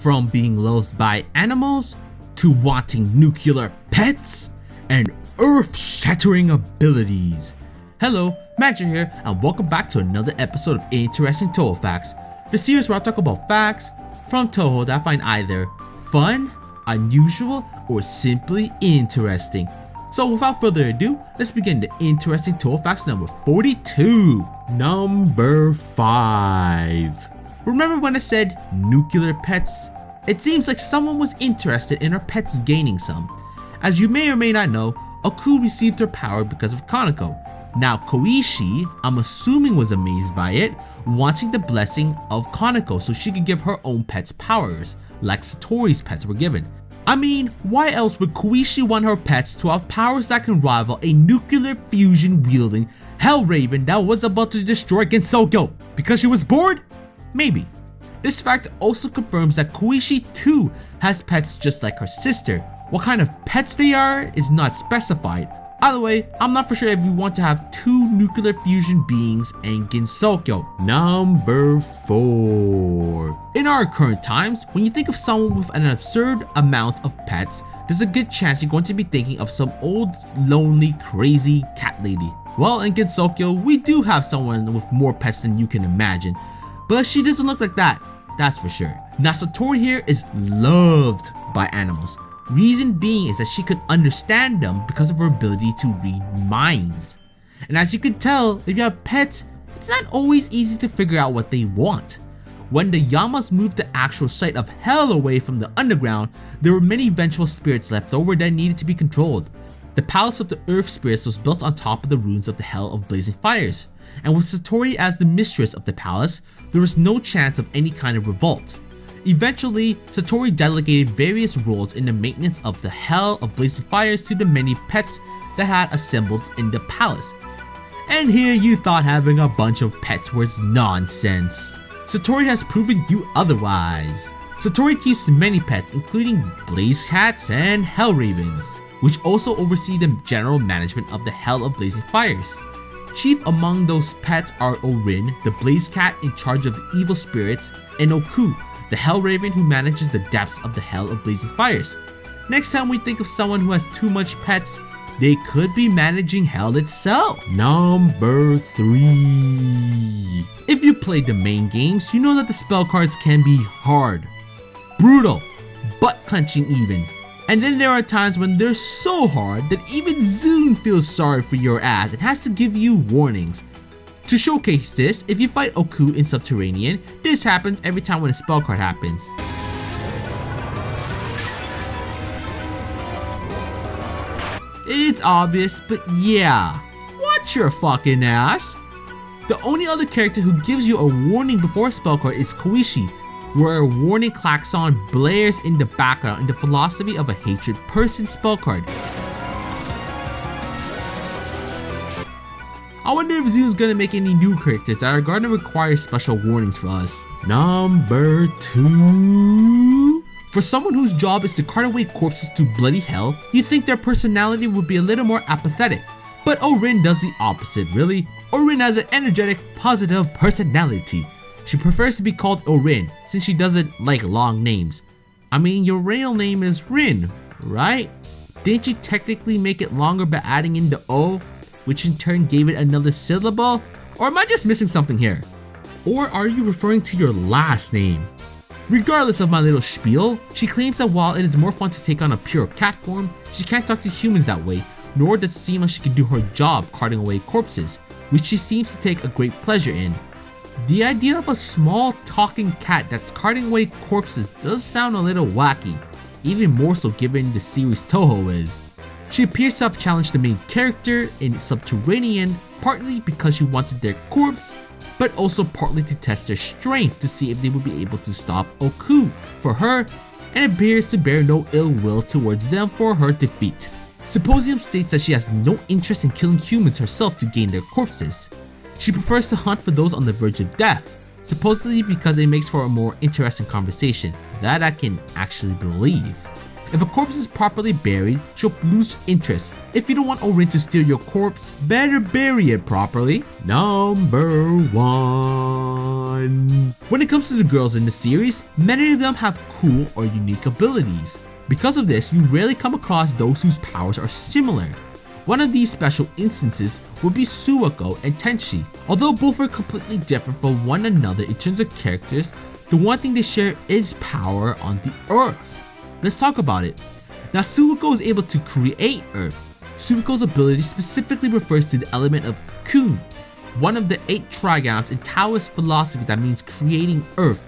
From being loved by animals, to wanting nuclear pets, and earth-shattering abilities. Hello, Magi here, and welcome back to another episode of Interesting Touhou Facts, the series where I talk about facts from Touhou that I find either fun, unusual, or simply interesting. So without further ado, let's begin the Interesting Touhou Facts number 42. Number 5. Remember when I said nuclear pets? It seems like someone was interested in her pets gaining some. As you may or may not know, Oku received her power because of Kaneko. Now Koishi, I'm assuming, was amazed by it, wanting the blessing of Kaneko so she could give her own pets powers, like Satori's pets were given. I mean, why else would Koishi want her pets to have powers that can rival a nuclear fusion wielding Hell Raven that was about to destroy Gensokyo? Because she was bored? Maybe. This fact also confirms that Koishi too has pets just like her sister. What kind of pets they are is not specified. Either way, I'm not for sure if we want to have two nuclear fusion beings and Gensokyo. Number 4. In our current times, when you think of someone with an absurd amount of pets, there's a good chance you're going to be thinking of some old, lonely, crazy cat lady. Well, in Gensokyo, we do have someone with more pets than you can imagine, but she doesn't look like that, that's for sure. Now Satori here is loved by animals. Reason being is that she could understand them because of her ability to read minds. And as you can tell, if you have pets, it's not always easy to figure out what they want. When the Yamas moved the actual site of hell away from the underground, there were many vengeful spirits left over that needed to be controlled. The Palace of the Earth Spirits was built on top of the ruins of the Hell of Blazing Fires, and with Satori as the mistress of the palace, there was no chance of any kind of revolt. Eventually, Satori delegated various roles in the maintenance of the Hell of Blazing Fires to the many pets that had assembled in the palace. And here you thought having a bunch of pets was nonsense. Satori has proven you otherwise. Satori keeps many pets including Blaze Cats and Hell Ravens, which also oversee the general management of the Hell of Blazing Fires. Chief among those pets are Orin, the Blaze Cat in charge of the evil spirits, and Oku, the Hell Raven who manages the depths of the Hell of Blazing Fires. Next time we think of someone who has too much pets, they could be managing Hell itself. Number 3. If you played the main games, you know that the spell cards can be hard, brutal, butt-clenching even. And then there are times when they're so hard that even Zune feels sorry for your ass and has to give you warnings. To showcase this, if you fight Oku in Subterranean, this happens every time when a spell card happens. It's obvious, but yeah, watch your fucking ass. The only other character who gives you a warning before a spell card is Koishi, where a warning klaxon blares in the background in the Philosophy of a Hatred Person spell card. I wonder if Zune's gonna make any new characters that are gonna require special warnings for us. Number 2. For someone whose job is to cart away corpses to bloody hell, you'd think their personality would be a little more apathetic. But Orin does the opposite, really. Orin has an energetic, positive personality. She prefers to be called Orin since she doesn't like long names. I mean, your real name is Rin, right? Didn't you technically make it longer by adding in the O, which in turn gave it another syllable? Or am I just missing something here? Or are you referring to your last name? Regardless of my little spiel, she claims that while it is more fun to take on a pure cat form, she can't talk to humans that way, nor does it seem like she can do her job carting away corpses, which she seems to take a great pleasure in. The idea of a small talking cat that's carting away corpses does sound a little wacky, even more so given the series Touhou is. She appears to have challenged the main character in Subterranean, partly because she wanted their corpse, but also partly to test their strength to see if they would be able to stop Oku for her, and appears to bear no ill will towards them for her defeat. Symposium states that she has no interest in killing humans herself to gain their corpses. She prefers to hunt for those on the verge of death, supposedly because it makes for a more interesting conversation, that I can actually believe. If a corpse is properly buried, she'll lose interest. If you don't want Orin to steal your corpse, better bury it properly. Number 1. When it comes to the girls in the series, many of them have cool or unique abilities. Because of this, you rarely come across those whose powers are similar. One of these special instances would be Suwako and Tenshi. Although both are completely different from one another in terms of characters, the one thing they share is power on the earth. Let's talk about it. Now, Suwako is able to create earth. Suwako's ability specifically refers to the element of kun, one of the 8 trigrams in Taoist philosophy that means creating earth.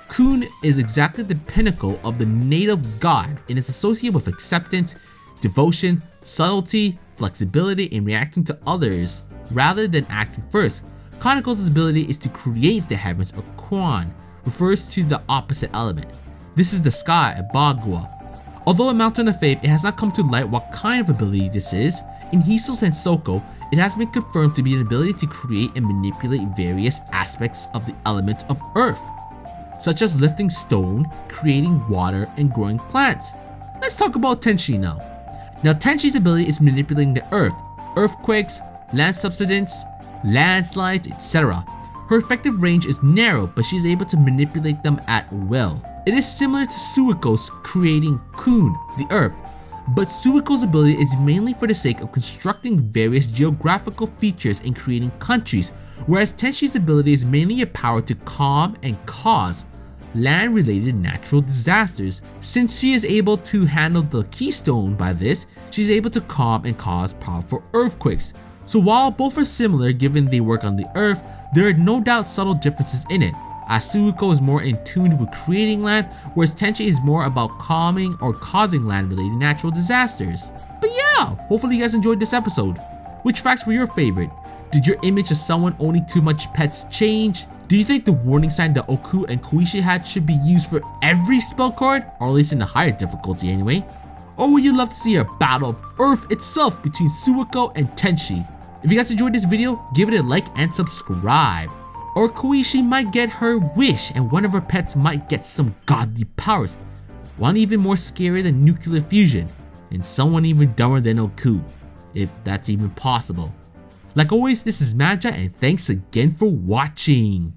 Kun is exactly the pinnacle of the native god and is associated with acceptance, devotion, subtlety, flexibility, and reacting to others rather than acting first. Kanako's ability is to create the heavens, or Kwan, refers to the opposite element. This is the sky, Bagua. Although a mountain of faith, it has not come to light what kind of ability this is. In Hiso's and Soko, it has been confirmed to be an ability to create and manipulate various aspects of the element of earth, such as lifting stone, creating water, and growing plants. Let's talk about Tenshi now. Now, Tenshi's ability is manipulating the earth, earthquakes, land subsidence, landslides, etc. Her effective range is narrow, but she's able to manipulate them at will. It is similar to Suwako's creating kun, the earth, but Suwako's ability is mainly for the sake of constructing various geographical features and creating countries, whereas Tenshi's ability is mainly a power to calm and cause land-related natural disasters. Since she is able to handle the keystone by this, she's able to calm and cause powerful earthquakes. So while both are similar given they work on the earth, there are no doubt subtle differences in it, as Suwako is more in tune with creating land, whereas Tenshi is more about calming or causing land-related natural disasters. But yeah, hopefully you guys enjoyed this episode. Which facts were your favorite? Did your image of someone owning too much pets change? Do you think the warning sign that Oku and Koishi had should be used for every spell card, or at least in the higher difficulty anyway? Or would you love to see a battle of Earth itself between Suwako and Tenshi? If you guys enjoyed this video, give it a like and subscribe. Or Koishi might get her wish and one of her pets might get some godly powers. One even more scary than nuclear fusion, and someone even dumber than Oku, if that's even possible. Like always, this is Magi, and thanks again for watching.